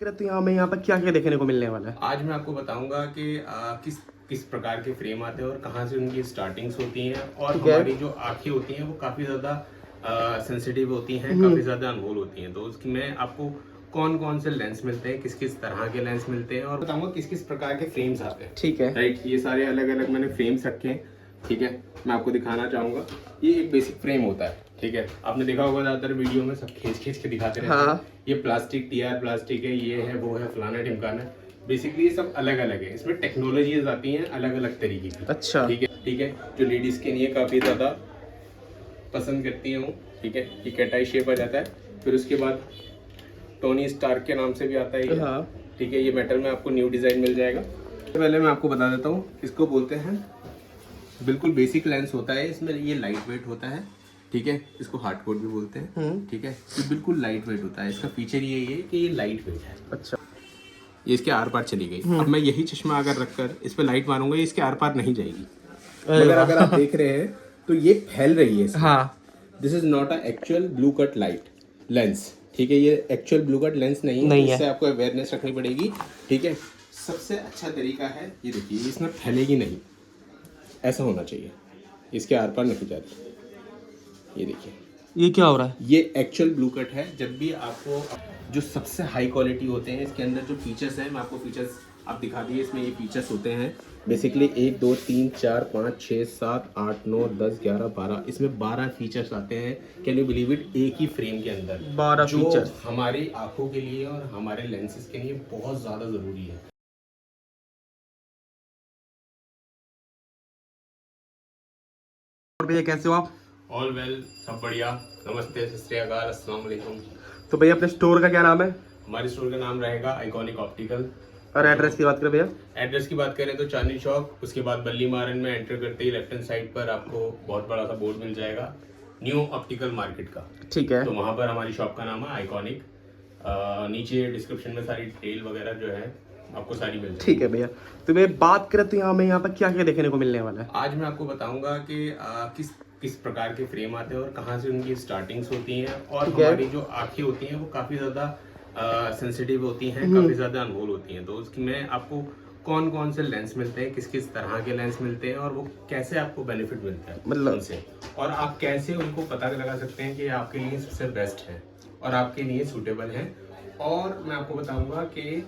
तो यहाँ पर क्या क्या देखने को मिलने वाला है? आज मैं आपको बताऊंगा कि किस किस प्रकार के फ्रेम आते हैं और कहाँ से उनकी स्टार्टिंग्स होती हैं, और ठीक है। हमारी जो आंखें होती हैं वो काफ़ी ज़्यादा सेंसिटिव होती हैं, काफ़ी ज़्यादा अनमोल होती हैं। तो उसकी मैं आपको कौन कौन से लेंस मिलते हैं, किस किस तरह के लेंस मिलते हैं, और बताऊंगा किस किस प्रकार के फ्रेम्स आते हैं। ठीक है। राइट, ये सारे अलग अलग मैंने फ्रेम्स रखे हैं। ठीक है, मैं आपको दिखाना चाहूँगा। ये एक बेसिक फ्रेम होता है। ठीक है, आपने देखा होगा ज़्यादातर वीडियो में सब खींच खींच के दिखाते रहते हैं। हाँ। ये प्लास्टिक, टीआर प्लास्टिक है, ये है, वो है, फलाना ढिमकाना है। बेसिकली ये सब अलग अलग है, इसमें टेक्नोलॉजीज आती हैं अलग अलग तरीके की। अच्छा। ठीक है, जो लेडीज के लिए काफ़ी ज़्यादा पसंद करती हैं वो। ठीक है, ये कैटाई शेप आ जाता है। फिर उसके बाद टोनी स्टार्क के नाम से भी आता है ये। हाँ। ठीक है, ये मेटल में आपको न्यू डिज़ाइन मिल जाएगा। पहले मैं आपको बता देता हूँ, इसको बोलते हैं, बिल्कुल बेसिक लेंस होता है। इसमें ये लाइट वेट होता है। ठीक है, इसको हार्ड कोट भी बोलते हैं। ठीक है, ये बिल्कुल लाइट वेट होता है। इसका फीचर ये है कि ये लाइट वेट है। अच्छा। ये इसके आर पार चली गई। अब मैं यही चश्मा अगर रखकर इस पे लाइट मारूंगा, ये इसके आर पार नहीं जाएगी। मगर अगर आप देख रहे हैं तो ये फैल रही है इसमें। हाँ। This is not a actual blue cut light lens. ठीक है, ये एक्चुअल ब्लू कट लेंस नहीं है। इससे आपको अवेयरनेस रखनी पड़ेगी। ठीक है, सबसे अच्छा तरीका है, ये देखिए, इसमें फैलेगी नहीं, ऐसा होना चाहिए, इसके आर पार नहीं जाती। ये देखिए, ये क्या हो रहा है? ये एक्चुअल ब्लू कट है। जब भी आपको जो सबसे हाई क्वालिटी होते हैं, इसके अंदर जो फीचर्स हैं, मैं आपको फीचर्स आप दिखा दिए। इसमें ये फीचर्स होते हैं बेसिकली 1 2 3 4 5 6 7 8 9 10 11 12, इसमें 12 फीचर्स आते हैं। Can you believe it? एक ही फ्रेम के अंदर 12 जो फीचर्स हमारी आंखों के लिए और हमारे लेंसेज के लिए बहुत ज़्यादा ज़रूरी है। और भैया कैसे हो आप? ऑल वेल, सब बढ़िया। नमस्ते, सत श्री अकाल, अस्सलाम वालेकुम। तो भैया अपने स्टोर का क्या नाम है? हमारे स्टोर का नाम रहेगा आइकॉनिक ऑप्टिकल। और एड्रेस की बात करें भैया? एड्रेस की बात करें तो चांदनी चौक, उसके बाद बल्ली मारन में एंटर करते ही लेफ्ट हैंड साइड पर आपको बहुत बड़ा सा बोर्ड मिल जाएगा, न्यू ऑप्टिकल मार्केट का। ठीक है। तो वहाँ पर हमारी शॉप का नाम है आइकॉनिक। नीचे डिस्क्रिप्शन में सारी डिटेल वगैरह जो है आपको सारी मिल जाएगी। ठीक है भैया। तो भैया बात करें तो यहाँ पर क्या क्या देखने को मिलने वाला है? आज मैं आपको बताऊंगा कि किस किस प्रकार के फ्रेम आते हैं और कहाँ से उनकी स्टार्टिंग्स होती हैं, और हमारी जो आंखें होती हैं वो काफ़ी ज़्यादा सेंसिटिव होती हैं, काफ़ी ज़्यादा अनमोल होती हैं। तो उसकी मैं आपको कौन कौन से लेंस मिलते हैं, किस किस तरह के लेंस मिलते हैं, और वो कैसे आपको बेनिफिट मिलता है मतलब उनसे, और आप कैसे उनको पता लगा सकते हैं कि आपके लिए सबसे बेस्ट है और आपके लिए सूटेबल है। और मैं आपको बताऊंगा कि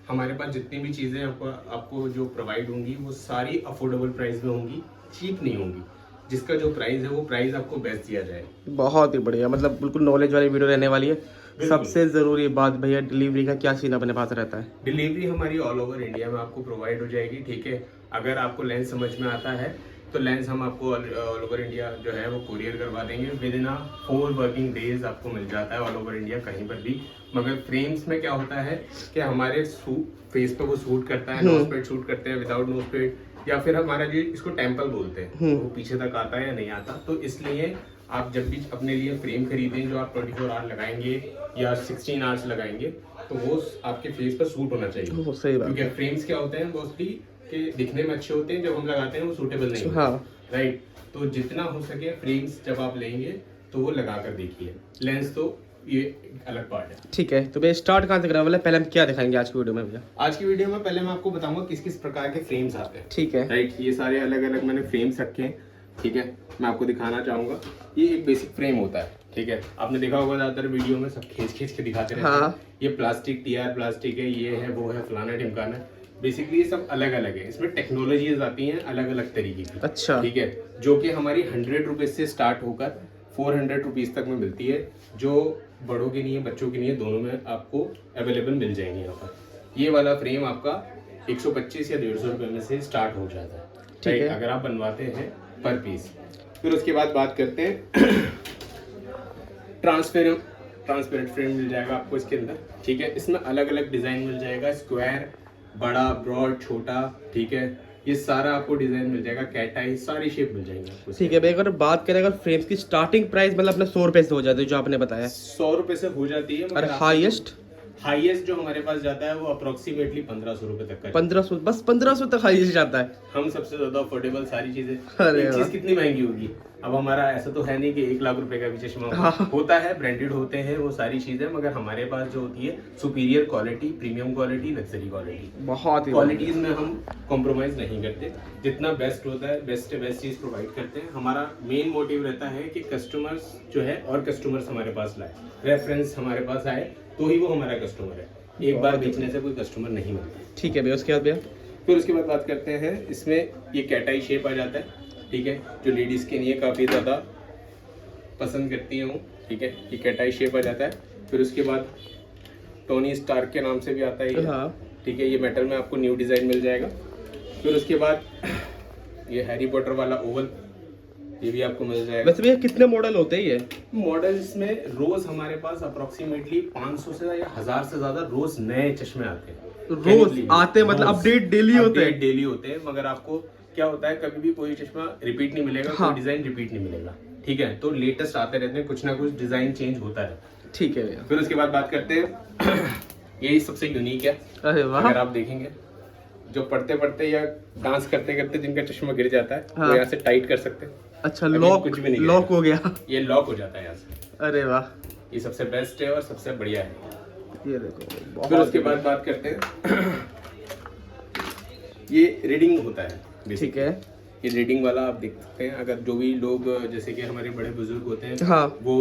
हमारे पास जितनी भी चीज़ें आपको जो प्रोवाइड होंगी वो सारी अफोर्डेबल प्राइस में होंगी, चीप नहीं होंगी। जिसका जो प्राइस है वो प्राइस आपको बेस्ट दिया जाए। बहुत ही बढ़िया, मतलब बिल्कुल नॉलेज वाली वीडियो रहने वाली है। सबसे ज़रूरी बात भैया, डिलीवरी का क्या सीन अपने पास रहता है? डिलीवरी हमारी ऑल ओवर इंडिया में आपको प्रोवाइड हो जाएगी। ठीक है, अगर आपको लेंस समझ में आता है तो लेंस हम आपको ऑल ओवर इंडिया जो है वो कुरियर करवा देंगे। विद इन 4 वर्किंग डेज आपको मिल जाता है ऑल ओवर इंडिया कहीं पर भी। मगर फ्रेम्स में क्या होता है कि हमारे फेस पे वो सूट करता है, नोज पे शूट करते हैं, विदाउट नोज पे, या फिर हमारा जो इसको टेम्पल बोलते हैं, वो पीछे तक आता है या नहीं आता। तो इसलिए आप जब भी अपने लिए फ्रेम खरीदें जो आप 24 आवर लगाएंगे या 16 आवर्स लगाएंगे, तो वो आपके फेस पर सूट होना चाहिए। वो सही बात है। क्योंकि फ्रेम्स क्या होते हैं मोस्टली कि दिखने में अच्छे होते हैं, जब हम लगाते हैं वो सूटेबल नहीं होते। हाँ। राइट, तो जितना हो सके फ्रेम्स जब आप लेंगे तो वो लगा कर देखिए। लेंस तो ये अलग पार्ट है। ठीक है, तो भैया स्टार्ट कहाँ से करना वाला है? पहले हम क्या दिखाएंगे आज की वीडियो में भैया? आज की वीडियो में पहले मैं आपको बताऊंगा किस किस प्रकार के फ्रेम्स आते हैं। ठीक है। राइट, ये सारे अलग अलग मैंने फ्रेम्स रखे हैं। ठीक है, मैं आपको दिखाना चाहूंगा। ये एक बेसिक फ्रेम होता है। ठीक है, आपने देखा होगा ज्यादातर वीडियो में सब खींच खींच के दिखाते रहते हैं। हाँ। ये प्लास्टिक, टीआर प्लास्टिक है, ये है, वो है, फलाना ढिमकाना है। बेसिकली ये सब अलग अलग है, इसमें टेक्नोलॉजीज आती हैं अलग अलग तरीके की। अच्छा। ठीक है, जो कि हमारी 100 रुपीज से स्टार्ट होकर 400 रुपीज तक में मिलती है, जो बड़ों के लिए बच्चों के लिए दोनों में आपको अवेलेबल मिल जाएंगी यहाँ पर। ये वाला फ्रेम आपका 125 या 150 रुपये में से स्टार्ट हो जाता है। ठीक है, अगर आप बनवाते हैं पर पीस। फिर उसके बाद बात करते हैं ट्रांसपेरेंट फ्रेम मिल जाएगा आपको इसके अंदर। ठीक है, इसमें अलग अलग डिजाइन मिल जाएगा, स्क्वायर, बड़ा, ब्रॉड, छोटा। ठीक है, ये सारा आपको डिजाइन मिल जाएगा, कैट आई, सारी शेप मिल जाएंगी आपको। ठीक है भैया, अगर बात करें अगर फ्रेम्स की स्टार्टिंग प्राइस मतलब अपने 100 रुपये से हो जाती है जो आपने बताया, 100 रुपये से हो जाती है। और हाईएस्ट हाईएस्ट जो हमारे पास जाता है वो अप्रोक्सीमेटली 1500 रुपए तक का है। 1500, बस 1500 तक हाईएस्ट जाता है। हम सबसे ज्यादा अफोर्डेबल सारी चीजें। अरे एक वाह। चीज कितनी महंगी होगी, अब हमारा ऐसा तो है नहीं कि 1 लाख रुपए का भी चश्मा होगा। हाँ। होता है, ब्रांडेड होते हैं वो सारी चीजें, मगर हमारे पास जो होती है superior quality, premium quality, luxury quality, बहुत ही क्वालिटीज में हम कॉम्प्रोमाइज नहीं करते। जितना बेस्ट होता है बेस्ट से बेस्ट चीज प्रोवाइड करते हैं। हमारा मेन मोटिव रहता है कि कस्टमर्स जो है और कस्टमर्स हमारे पास लाए, रेफरेंस हमारे पास आए तो ही वो हमारा कस्टमर है। एक बार बेचने से कोई कस्टमर नहीं मिलता। ठीक है भैया, उसके बाद भैया फिर उसके बाद बात करते हैं, इसमें ये कैट आई शेप आ जाता है, ठीक है, जो लेडीज़ के लिए काफ़ी ज़्यादा पसंद करती हैं वो, ठीक है, ये कैट आई शेप आ जाता है। फिर उसके बाद टोनी स्टार्क के नाम से भी आता है ये, हाँ। ठीक है, ये मेटल में आपको न्यू डिज़ाइन मिल जाएगा। फिर उसके बाद ये हैरी पॉटर वाला ओवल, ये भी आपको मिल जाएगा। वैसे भैया कितने मॉडल होते हैं ये? मॉडल्स में रोज हमारे पास अप्रोक्सीमेटली 500 से या 1000 से ज्यादा रोज नए चश्मे आते हैं। रोज आते हैं, मतलब अपडेट डेली होते हैं। डेली होते हैं, मगर आपको क्या होता है, कभी भी कोई चश्मा रिपीट नहीं मिलेगा, हाँ। कोई डिजाइन रिपीट नहीं मिलेगा, ठीक है, तो लेटेस्ट आते रहते हैं, कुछ ना कुछ डिजाइन चेंज होता है। ठीक है भैया। फिर उसके बाद बात करते हैं यही सबसे यूनिक है। अरे वाह। अगर आप देखेंगे, जो पढ़ते पढ़ते या डांस करते करते जिनका चश्मा गिर जाता है, हाँ। वो यहाँ से टाइट कर सकते हैं। अच्छा, अभी लॉक, कुछ भी नहीं लॉक गिरेगा। हो गया। ये लॉक हो जाता है यहाँ से। अरे वाह, ये सबसे बेस्ट है और सबसे बढ़िया है। ये देखो फिर बहुत। उसके बाद बात करते हैं ये रीडिंग होता है। ठीक है। ये रीडिंग वाला आप देख सकते हैं। अगर जो भी लोग जैसे कि हमारे बड़े बुजुर्ग होते हैं, हाँ। वो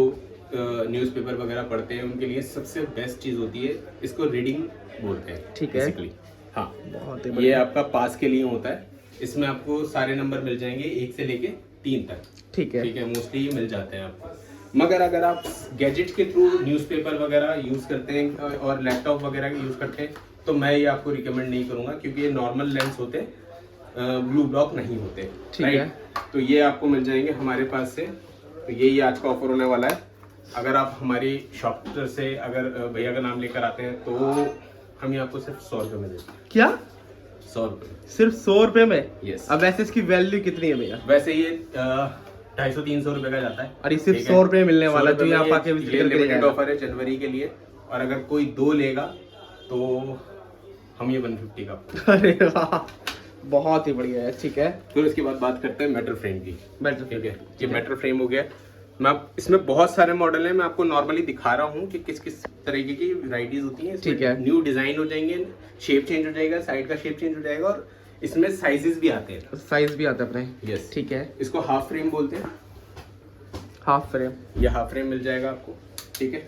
न्यूज़पेपर वगैरह पढ़ते हैं, उनके लिए सबसे बेस्ट चीज़ होती है, इसको रीडिंग बोलते हैं। ठीक है। basically। हाँ, बहुत ही ये बढ़िया। आपका पास के लिए होता है। इसमें आपको सारे नंबर मिल जाएंगे 1 से लेके 3 तक। ठीक है। ठीक है, मोस्टली ये मिल जाते हैं आपको। मगर अगर आप गैजेट के थ्रू न्यूज़पेपर वगैरह यूज़ करते हैं और लैपटॉप वगैरह का यूज़ करते हैं, तो मैं ये आपको रिकमेंड नहीं करूँगा, क्योंकि ये नॉर्मल लेंस होते हैं, ब्लू ब्लॉक नहीं होते। ठीक राइट? है। तो ये आपको मिल जाएंगे हमारे पास से। तो ये आज का ऑफर होने वाला है। अगर आप हमारी शॉप से अगर भैया का नाम लेकर आते हैं, तो हम ये आपको सिर्फ 100 रुपये में देते हैं। क्या? 100 रुपये? सिर्फ 100 रुपए में? Yes। अब वैसे इसकी वैल्यू कितनी है भैया? वैसे ये 250-300 रुपये का जाता है। और ये सिर्फ ठीक है? 100 रुपए में मिलने 100 वाला, रुपये जो में यहाँ आके विजिट ये करके लिमिटेड जाएगा। ऑफर है जनवरी के लिए। और अगर कोई 2 लेगा तो हम ये 150 का। अरे वाह, बहुत ही बढ़िया है। ठीक है। फिर उसके बाद बात करते हैं मेटल फ्रेम की। बेटर। ठीक है, ये मेटल फ्रेम हो गया। मैं इसमें बहुत सारे मॉडल हैं, मैं आपको नॉर्मली दिखा रहा हूँ कि किस किस तरीके की वैरायटीज होती हैं। ठीक है। न्यू डिजाइन हो जाएंगे, शेप चेंज हो जाएगा, साइड का शेप चेंज हो जाएगा, और इसमें साइजेस भी आते हैं। साइज भी आता है अपने। यस। ठीक है। इसको हाफ फ्रेम बोलते हैं। Half frame. ये हाफ फ्रेम मिल जाएगा आपको। ठीक है,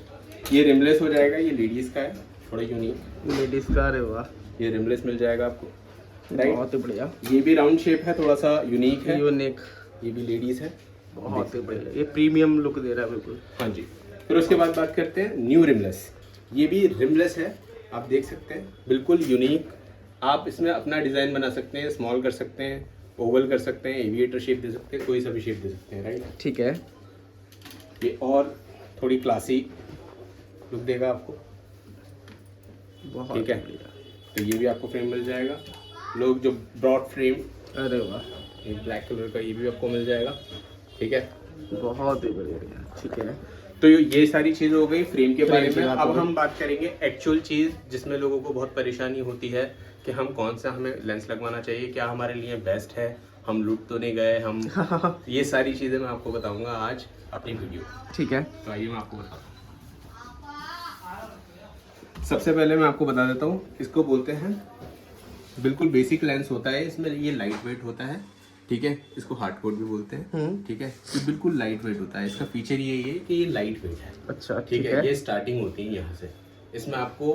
ये रिमलेस हो जाएगा, ये लेडीज का है, थोड़ा यूनिक। लेडीज का। अरे वाह, ये रिमलेस मिल जाएगा आपको। राइट? बहुत ही बढ़िया। ये भी राउंड शेप है, थोड़ा सा यूनिक है। यूनिक। ये भी लेडीज है। बहुत ही बढ़िया, ये प्रीमियम लुक दे रहा है बिल्कुल। हाँ जी। फिर उसके बाद बात करते हैं न्यू रिमलेस। ये भी रिमलेस है, आप देख सकते हैं, बिल्कुल यूनिक। आप इसमें अपना डिज़ाइन बना सकते हैं, स्मॉल कर सकते हैं, ओवल कर सकते हैं, एविएटर शेप दे सकते हैं, कोई सा भी शेप दे सकते हैं। राइट? ठीक है। ये और थोड़ी क्लासी लुक देगा आपको। बहुत ठीक है। बढ़िया। तो ये भी आपको फ्रेम मिल जाएगा। लोग जो ब्रॉड फ्रेम, अरे वाह, ये ब्लैक कलर का, ये भी आपको मिल जाएगा। ठीक है, बहुत ही बढ़िया। ठीक है। तो ये सारी चीज़ हो गई फ्रेम के बारे फ्रेम की में। बात अब हो गई। हम बात करेंगे एक्चुअल चीज़ जिसमें लोगों को बहुत परेशानी होती है कि हम कौन सा हमें लेंस लगवाना चाहिए, क्या हमारे लिए बेस्ट है, हम लूट तो नहीं गए हम। ये सारी चीज़ें मैं आपको बताऊंगा आज अपनी वीडियो। ठीक है। तो आइए मैं आपको बताता हूँ। सबसे पहले मैं आपको बता देता हूँ, इसको बोलते हैं, बिल्कुल बेसिक लेंस होता है, इसमें ये लाइट वेट होता है। ठीक है, इसको हार्ड कोट भी बोलते हैं। ठीक है, ये बिल्कुल लाइट वेट होता है। इसका फीचर ये है कि ये लाइट वेट है। अच्छा। ठीक है, ये स्टार्टिंग होती है यहाँ से। इसमें आपको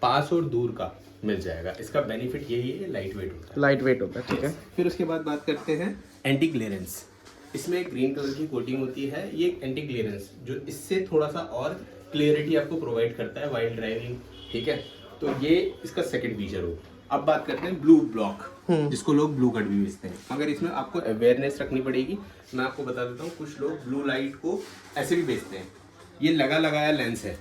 पास और दूर का मिल जाएगा। इसका बेनिफिट यही है, लाइट वेट होता है। लाइट वेट होता है। ठीक है। फिर उसके बाद बात करते हैं एंटी ग्लेरेंस। इसमें ग्रीन कलर की कोटिंग होती है, ये एंटी ग्लेरेंस जो इससे थोड़ा सा और क्लियरिटी आपको प्रोवाइड करता है वाइल ड्राइविंग। ठीक है, तो ये इसका सेकंड फीचर हो। अब बात करते हैं ब्लू ब्लॉक, जिसको लोग ब्लू कट भी बेचते हैं। मगर इसमें आपको अवेयरनेस रखनी पड़ेगी। मैं आपको बता देता हूँ, कुछ लोग ब्लू लाइट को ऐसे भी बेचते हैं। ये लगा लगाया लेंस है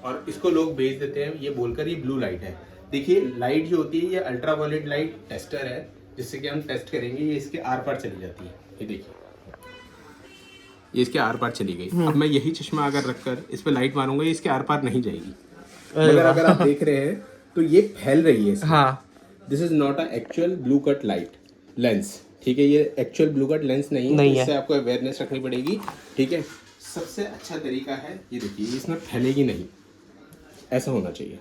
और इसको लोग बेच देते हैं ये बोलकर ये ब्लू लाइट है। देखिए, लाइट जो होती है ये अल्ट्रा वायलेट लाइट टेस्टर है, जिससे कि हम टेस्ट करेंगे। ये इसके आर पार चली जाती है। ये देखिए, ये इसके आर पार चली गई। अब मैं यही चश्मा अगर रखकर इस पर लाइट मारूंगा, ये इसके आर पार नहीं जाएगी। मगर अगर आप देख रहे हैं तो ये फैल रही है। हाँ this is not a actual blue cut light lens, ठीक है, ये एक्चुअल ब्लू कट लेंस नहीं है, नहीं तो है। इससे आपको अवेयरनेस रखनी पड़ेगी, ठीक है। सबसे अच्छा तरीका है ये देखिए, इसमें फैलेगी नहीं, ऐसा होना चाहिए,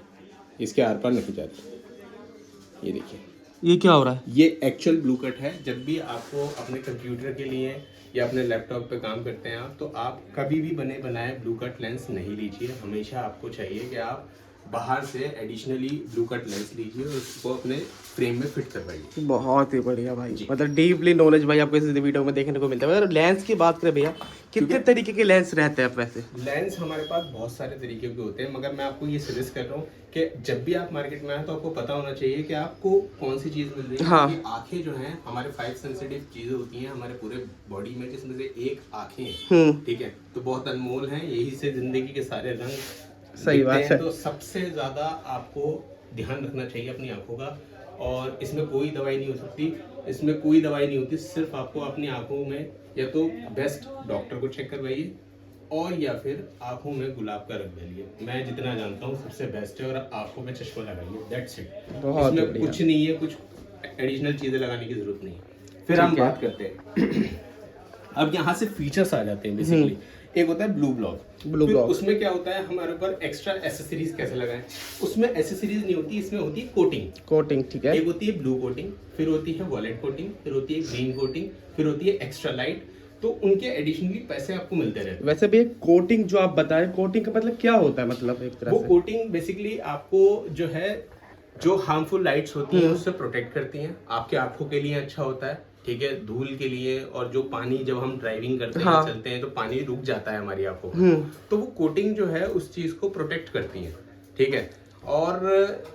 इसके आर पार नहीं जाती। ये देखिए, ये क्या हो रहा है? ये एक्चुअल ब्लू कट है। जब भी आपको अपने कंप्यूटर के लिए या अपने लैपटॉप पे काम करते हैं आप, तो आप कभी भी बने बनाए ब्लू कट लेंस नहीं लीजिए। हमेशा आपको चाहिए कि आप बाहर से एडिशनली ब्लू कट लेंस लीजिए और उसको अपने फ्रेम में फिट करवाइए। बहुत ही बढ़िया भाई, मतलब डीपली नॉलेज भाई आपको इस वीडियो में देखने को मिलता है। अगर लेंस की बात करें भैया, कितने तरीके के लेंस रहते हैं आप वैसे? लेंस हमारे पास बहुत सारे तरीके के होते हैं, मगर मैं आपको ये सजेस्ट कर रहा हूँ कि जब भी आप मार्केट में आए तो आपको पता होना चाहिए कि आपको कौन सी चीज़ मिल रही है। हाँ। क्योंकि आंखें जो हैं हमारे 5 सेंसिटिव चीज़ें होती हैं हमारे पूरे बॉडी में, जिसमें से एक आंखें हैं, ठीक है, तो बहुत अनमोल हैं, यही से जिंदगी के सारे रंग सही बात है। तो सबसे ज़्यादा आपको ध्यान रखना चाहिए अपनी आंखों का। और इसमें कोई दवाई नहीं हो सकती, इसमें कोई दवाई नहीं होती, सिर्फ आपको अपनी आंखों में या तो बेस्ट डॉक्टर को चेक करवाइए और या फिर आंखों में गुलाब का रंग डालिए। मैं जितना जानता हूँ सबसे बेस्ट है, और आंखों में चश्मा लगाइए, दैट्स इट। बहुत इसमें बढ़िया। कुछ नहीं है, कुछ एडिशनल चीज़ें लगाने की जरूरत नहीं है। फिर हम बात करते हैं अब यहाँ से फीचर्स आ जाते हैं बेसिकली। एक होता है ब्लू ब्लॉक। ब्लू ब्लॉक उसमें क्या होता है, हमारे ऊपर एक्स्ट्रा एसेसरीज कैसे लगाएं। उसमें एसेसरीज नहीं होती, इसमें होती है कोटिंग। कोटिंग, ठीक है। एक होती है ब्लू कोटिंग, फिर होती है वॉलेट कोटिंग, फिर होती है ग्रीन कोटिंग, फिर होती है एक्स्ट्रा लाइट। तो उनके एडिशनली पैसे आपको मिलते रहते हैं। वैसे भी कोटिंग जो आप बताएं, कोटिंग का मतलब क्या होता है? मतलब एक तरह वो से कोटिंग बेसिकली आपको जो है, जो हार्मफुल लाइट्स होती हैं उससे प्रोटेक्ट करती हैं। आपके आंखों के लिए अच्छा होता है, ठीक है, धूल के लिए, और जो पानी जब हम ड्राइविंग करते हैं, चलते हैं, तो पानी रुक जाता है हमारी आंखों में, तो वो कोटिंग जो है उस चीज को प्रोटेक्ट करती है, ठीक है। और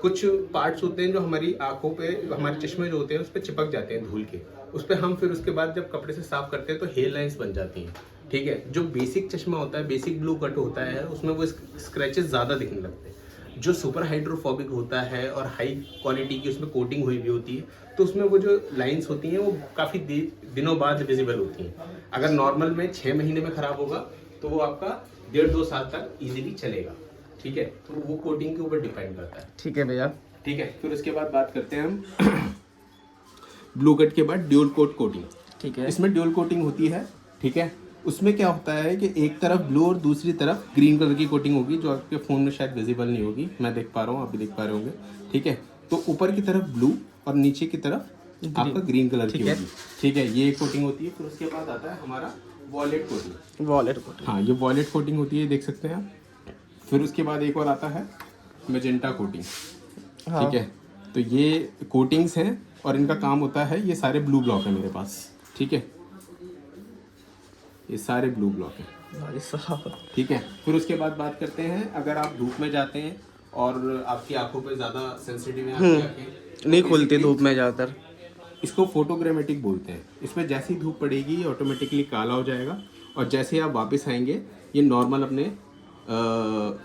कुछ पार्ट्स होते हैं जो हमारी आंखों पे, हमारे चश्मे जो होते हैं उस पर चिपक जाते हैं धूल के, उस पर हम फिर उसके बाद जब कपड़े से साफ करते हैं तो हेयर लाइंस बन जाती हैं, ठीक है। जो बेसिक चश्मा होता है, बेसिक ब्लू कट होता है, उसमें वो स्क्रैचेस ज्यादा दिखने लगते हैं। जो सुपर हाइड्रोफोबिक होता है और हाई क्वालिटी की उसमें कोटिंग हुई भी होती है, तो उसमें वो जो लाइंस होती हैं वो काफ़ी दिनों बाद विजिबल होती हैं। अगर नॉर्मल में 6 महीने में ख़राब होगा तो वो आपका 1.5-2 साल तक इजीली चलेगा, ठीक है। तो वो कोटिंग के ऊपर डिपेंड करता है, ठीक है भैया। ठीक है। फिर उसके बाद बात करते हैं हम ब्लू कट के बाद ड्यूल कोट कोटिंग, ठीक है। इसमें ड्यूल कोटिंग होती है, ठीक है। उसमें क्या होता है कि एक तरफ ब्लू और दूसरी तरफ ग्रीन कलर की कोटिंग होगी, जो आपके फ़ोन में शायद विजिबल नहीं होगी, मैं देख पा रहा हूँ, आप भी देख पा रहे होंगे, ठीक है। तो ऊपर की तरफ ब्लू और नीचे की तरफ आपका ग्रीन कलर की होगी, ठीक है, ये कोटिंग होती है। फिर उसके बाद आता है हमारा वॉलेट कोटिंग। वॉलेट कोटिंग, हाँ, ये वॉलेट कोटिंग होती है, देख सकते हैं आप। फिर उसके बाद एक और आता है मेजेंटा कोटिंग, ठीक है। तो ये कोटिंग्स हैं और इनका काम होता है, ये सारे ब्लू ब्लॉक है मेरे पास, ठीक है, ये सारे ब्लू ब्लॉक हैं, भाई साहब। ठीक है। फिर उसके बाद बात करते हैं, अगर आप धूप में जाते हैं और आपकी आंखों पे ज़्यादा सेंसिटिव है आपकी आंखें, नहीं खुलती धूप में ज़्यादातर, इसको फोटोग्रामेटिक बोलते हैं। इसमें जैसी धूप पड़ेगी ऑटोमेटिकली काला हो जाएगा, और जैसे ही आप वापस आएंगे ये नॉर्मल अपने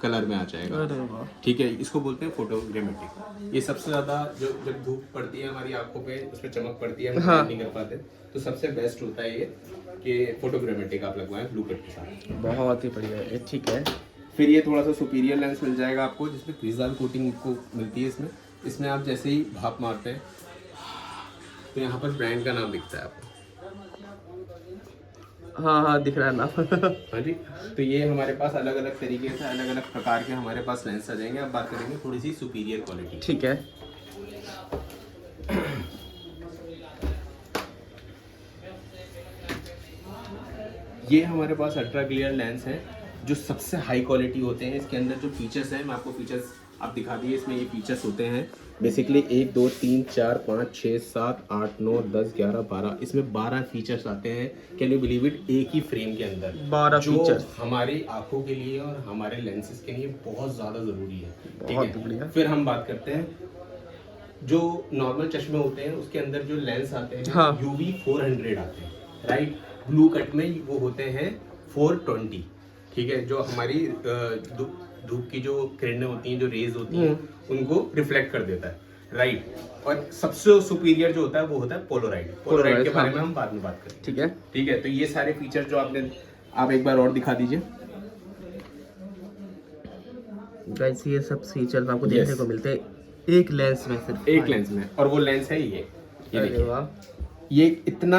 कलर में आ जाएगा, अरे वाह। ठीक है। इसको बोलते हैं फोटोग्रामेटिक। ये सबसे ज़्यादा जो जब धूप पड़ती है हमारी आंखों पे, उस पर चमक पड़ती है, हम हाँ। नहीं कर पाते, तो सबसे बेस्ट होता है ये कि फोटोग्रामेटिक आप लगवाएं ब्लू कट के साथ। बहुत ही बढ़िया है, ठीक है। फिर ये थोड़ा सा सुपीरियर लेंस मिल जाएगा आपको, जिसमें क्रिस्टल कोटिंग को मिलती है। इसमें आप जैसे ही भाप मारते हैं तो यहाँ पर ब्रांड का नाम दिखता है आपको, हाँ दिख रहा है ना। हाँ जी। तो ये हमारे पास अलग अलग तरीके से, अलग अलग प्रकार के हमारे पास लेंस आ जाएंगे। अब बात करेंगे थोड़ी सी सुपीरियर क्वालिटी, ठीक है। ये हमारे पास अल्ट्रा क्लियर लेंस है, जो सबसे हाई क्वालिटी होते हैं। इसके अंदर जो फीचर्स हैं, मैं आपको फीचर्स आप दिखा दिए। इसमें ये फीचर्स होते हैं बेसिकली 1 2 3 4 5 6 7 8 9 10 11 12, इसमें 12 फीचर्स आते हैं। कैन यू बिलीव इट, एक ही फ्रेम के अंदर 12 फीचर्स हमारी आंखों के लिए और हमारे लेंसेज के लिए बहुत ज़्यादा ज़रूरी है, ठीक है। फिर हम बात करते हैं जो नॉर्मल चश्मे होते हैं, उसके अंदर जो लेंस आते हैं हाँ। UV 400 आते हैं, राइट। ब्लू कट में वो होते हैं 420, ठीक है। जो हमारी धूप की जो किरणें होती हैं, जो रेज होती हैं, उनको रिफ्लेक्ट कर देता है, राइट। और सबसे सुपीरियर जो होता है वो होता है पोलराइड। पोलराइड के बारे में हम बाद में बात करेंगे, ठीक है। ठीक है। तो ये सारे फीचर जो आप एक बार और दिखा दीजिए। गाइस ये सब फीचर्स आपको देखने Yes. को मिलते हैं एक लेंस में, सिर्फ एक लेंस में, और वो लेंस है ये अरे देखिए, वाह, ये इतना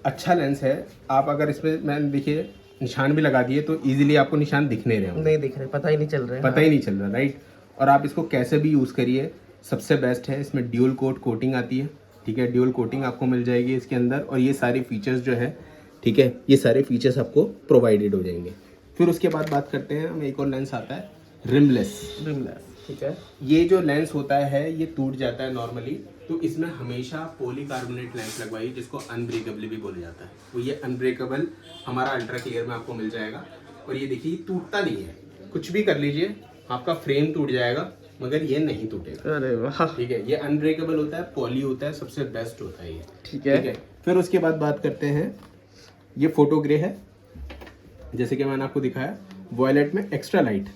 अच्छा लेंस है। आप अगर इसमें मैंने देखिए निशान भी लगा दिए तो इजीली आपको निशान दिख नहीं रहे होंगे, नहीं दिख रहे, पता ही नहीं चल रहा है। पता ही नहीं चल रहा, राइट। और आप इसको कैसे भी यूज़ करिए, सबसे बेस्ट है। इसमें ड्यूल कोट कोटिंग आती है, ठीक है, ड्यूल कोटिंग आपको मिल जाएगी इसके अंदर, और ये सारे फीचर्स जो है, ठीक है, ये सारे फीचर्स आपको प्रोवाइडेड हो जाएंगे। फिर उसके बाद बात करते हैं हम, एक और लेंस आता है रिमलेस। ठीक है। ये जो लेंस होता है ये टूट जाता है नॉर्मली, तो इसमें हमेशा पॉलीकार्बोनेट लेंस लगवाइए, जिसको अनब्रेकेबल भी बोला जाता है। तो ये अनब्रेकेबल हमारा अल्ट्रा क्लियर में आपको मिल जाएगा। और ये देखिए, ये टूटता नहीं है, कुछ भी कर लीजिए आपका फ्रेम टूट जाएगा मगर ये नहीं टूटेगा। अरे वाह, ठीक है, ये अनब्रेकेबल होता है, पॉली होता है, सबसे बेस्ट होता है ये। ठीक है। फिर उसके बाद बात करते हैं, ये फोटो ग्रे है, जैसे कि मैंने आपको दिखाया, वॉयलेट में एक्स्ट्रा लाइट,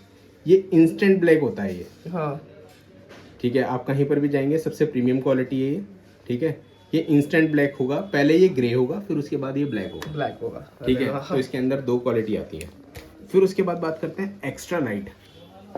ये इंस्टेंट ब्लैक होता है ये। हाँ, ठीक है, आप कहीं पर भी जाएंगे सबसे प्रीमियम क्वालिटी है ये। ठीक है, ये इंस्टेंट ब्लैक होगा, पहले ये ग्रे होगा, फिर उसके बाद ये ब्लैक होगा। ब्लैक होगा, ठीक है, तो इसके अंदर 2 क्वालिटी आती है। फिर उसके बाद बात करते हैं एक्स्ट्रा लाइट।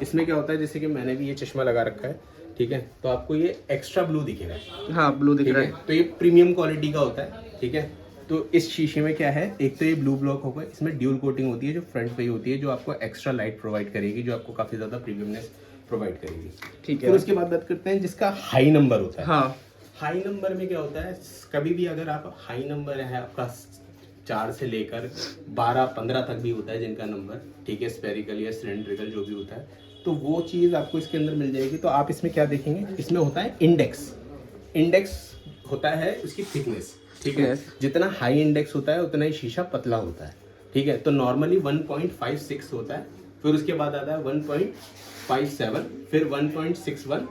इसमें क्या होता है, जैसे कि मैंने भी ये चश्मा लगा रखा है, ठीक है, तो आपको ये एक्स्ट्रा ब्लू दिखेगा। हाँ, ब्लू दिख ठीक रहा है, है। तो ये प्रीमियम क्वालिटी का होता है। ठीक है, तो इस शीशे में क्या है, एक तो ये ब्लू ब्लॉक होगा, इसमें ड्यूल कोटिंग होती है जो फ्रंट पे ही होती है, जो आपको एक्स्ट्रा लाइट प्रोवाइड करेगी, जो आपको काफी ज्यादा प्रीमियमनेस प्रोवाइड करेगी। ठीक फिर है। उसके बाद बात करते हैं जिसका हाई नंबर होता है। हाँ, हाई नंबर में क्या होता है, कभी भी अगर आप हाई नंबर है आपका 4 से लेकर 12-15 तक भी होता है जिनका नंबर, ठीक है, स्पेरिकल या सिलेंड्रिकल जो भी होता है, तो वो चीज़ आपको इसके अंदर मिल जाएगी। तो आप इसमें क्या देखेंगे, इसमें होता है इंडेक्स। इंडेक्स होता है उसकी थिकनेस, ठीक है, जितना हाई इंडेक्स होता है उतना ही शीशा पतला होता है। ठीक है, तो नॉर्मली 1.56 होता है, फिर उसके बाद आता है 1.57, फिर 1.61,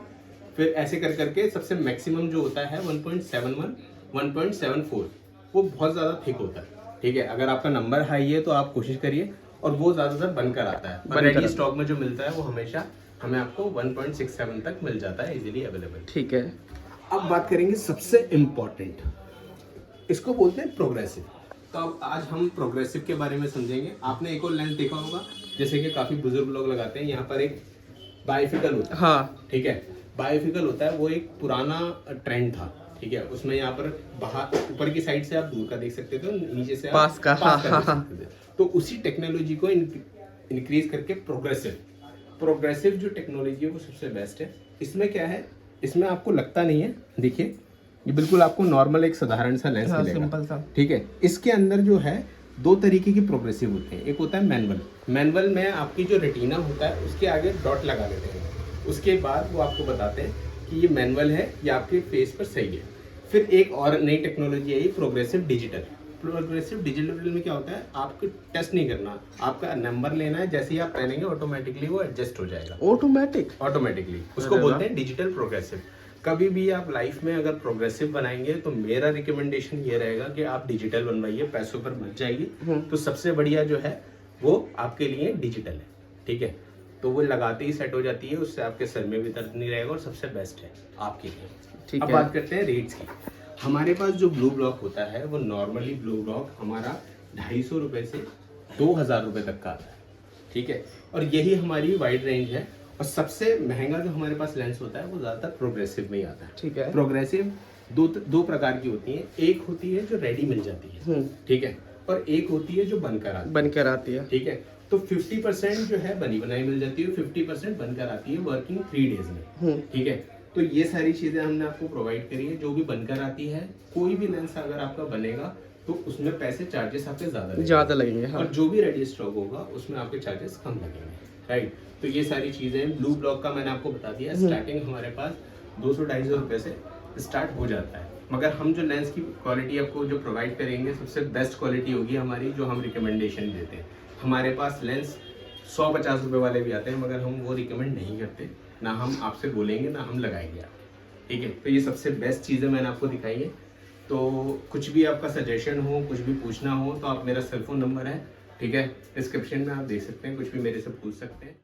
फिर ऐसे कर करके सबसे मैक्सिमम जो होता है 1.71, 1.74, वो बहुत ज़्यादा थिक होता है। ठीक है, अगर आपका नंबर हाई है तो आप कोशिश करिए, और वो ज़्यादातर बनकर आता है, पर रेडी स्टॉक में जो मिलता है वो हमेशा हमें आपको 1.67 तक मिल जाता है इजीली अवेलेबल। ठीक है। अब बात करेंगे सबसे इम्पोर्टेंट, इसको बोलते हैं प्रोग्रेसिव। तो अब आज हम प्रोग्रेसिव के बारे में समझेंगे। आपने एक और लेंस देखा होगा, जैसे कि काफ़ी बुजुर्ग लोग लगाते हैं, यहाँ पर एक बाइफिकल होता है। हाँ, ठीक है, बाइफिकल होता है, वो एक पुराना ट्रेंड था। ठीक है, उसमें यहाँ पर बाहर ऊपर की साइड से आप दूर का देख सकते थे, नीचे से पास का, हाँ, देख सकते थे। तो उसी टेक्नोलॉजी को इंक्रीज करके प्रोग्रेसिव जो टेक्नोलॉजी है वो सबसे बेस्ट है। इसमें क्या है, इसमें आपको लगता नहीं है, देखिए ये बिल्कुल आपको नॉर्मल एक साधारण सा लेंस मिलेगा, सिंपल सा। ठीक है। इसके अंदर जो है 2 तरीके की प्रोग्रेसिव होते हैं, एक होता है मैनुअल। मैनुअल में आपकी जो रेटिना होता है उसके आगे डॉट लगा देते हैं, उसके बाद वो आपको बताते हैं कि ये मैनुअल है या आपके फेस पर सही है। फिर एक और नई टेक्नोलॉजी आई प्रोग्रेसिव डिजिटल। प्रोग्रेसिव डिजिटल में क्या होता है, आपको टेस्ट नहीं करना, आपका नंबर लेना है, जैसे ही आप पहनेंगे ऑटोमेटिकली वो एडजस्ट हो जाएगा, ऑटोमेटिकली। उसको बोलते हैं डिजिटल प्रोग्रेसिव। कभी भी आप लाइफ में अगर प्रोग्रेसिव बनाएंगे तो मेरा रिकमेंडेशन ये रहेगा कि आप डिजिटल बनवाइए, पैसों पर बच जाएगी। तो सबसे बढ़िया जो है वो आपके लिए डिजिटल है। ठीक है, तो वो लगाते ही सेट हो जाती है, उससे आपके सर में भी दर्द नहीं रहेगा, और सबसे बेस्ट है आपके लिए। ठीक अब है। बात करते हैं रेट्स की। हमारे पास जो ब्लू ब्लॉक होता है वो नॉर्मली ब्लू ब्लॉक हमारा 250 रुपये से 2000 रुपये तक का आता है। ठीक है, और यही hमारी वाइड रेंज है। और सबसे महंगा जो हमारे पास लेंस होता है वो ज़्यादातर प्रोग्रेसिव में ही आता है। ठीक है। प्रोग्रेसिव दो प्रकार की होती है, एक होती है जो रेडी मिल जाती है, ठीक है, और एक होती है जो बनकर आती है। ठीक है, तो 50% जो है बनी बनाई मिल जाती है, 50% बनकर आती है वर्किंग 3 डेज में। ठीक है, तो ये सारी चीज़ें हमने आपको प्रोवाइड करी है। जो भी बनकर आती है, कोई भी लेंस अगर आपका बनेगा तो उसमें पैसे चार्जेस आपके ज़्यादा लगेंगे। हाँ। और जो भी रेडी स्टॉक होगा उसमें आपके चार्जेस कम लगेंगे, राइट। तो ये सारी चीज़ें ब्लू ब्लॉक का मैंने आपको बता दिया। स्टार्टिंग हमारे पास 200-250 रुपये से स्टार्ट हो जाता है, मगर हम जो लेंस की क्वालिटी आपको जो प्रोवाइड करेंगे सबसे बेस्ट क्वालिटी होगी हमारी, जो हम रिकमेंडेशन देते हैं। हमारे पास लेंस 100-50 रुपये वाले भी आते हैं, मगर हम वो रिकमेंड नहीं करते, ना हम आपसे बोलेंगे ना हम लगाएंगे आप। ठीक है, तो ये सबसे बेस्ट चीज़ें मैंने आपको दिखाई है। तो कुछ भी आपका सजेशन हो, कुछ भी पूछना हो, तो आप मेरा सेलफोन नंबर है, ठीक है, डिस्क्रिप्शन में आप देख सकते हैं, कुछ भी मेरे से पूछ सकते हैं।